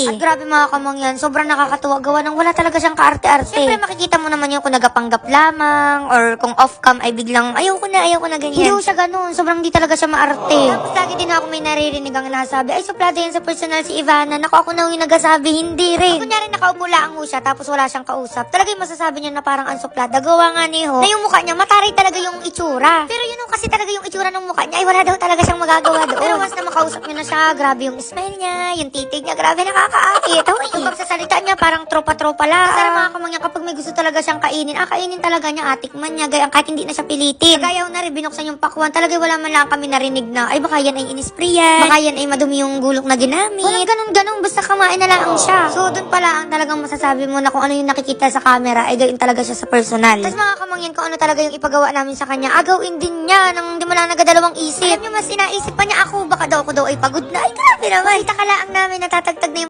eh. At grabe mga kamangyan, sobrang nakakatuwa gawa ng wala talaga siyang kaarte-arte. Siyempre makikita mo naman yung kung nagapanggap lamang or kung off-cam ay biglang ayaw ko na ganyan. Hindi ko siya ganun, sobrang di talaga siya maarte. Tapos lagi din ako may naririnig ang nasabi, ay suplada yan sa personal si Ivana. Naku, ako na yung nagasabi, hindi rin. Kunyari nakaumula ang siya tapos wala siyang kausap. Talaga yung masasabi niya na parang ang suplada. Gawa nga ni Ho, na yung mukha niya, mataray talaga yung itsura. Pero yun kasi talaga yung itsura ng mukha niya, ay wala daw talaga siyang magagawa doon. Pero once na makausap niyo na siya, grabe yung smile niya, yung titig niya, grabe nakakaakit. Yung pagsasalita niya, parang tropa-tropa lang. Masarap mga kamangyan, kapag may gusto talaga siyang kainin, kainin talaga niya, atikman niya, gayang kahit hindi na siya pilitin. Kagayaw na rin, binuksan yung pakwan, talaga wala man lang kami narinig na, ay baka yan ay inisprayan, baka yan ay madumi yung gulok na ginamit. Walang ganun, basta kamain na lang siya. So, dun pala ang talagang masasabi mo na kung ano yung nakikita sa camera, ay gayon talaga siya sa personal. Tapos mga kamangyan, kung ano talaga yung ipagawa namin sa kanya, agawin din niya, nang di mo lang nagadalawang isip. Alam niyo, mas inaisip pa niya ako, baka daw ako ay pagod na. Ay, grabe naman. Kita ka lang namin natatagtag na yung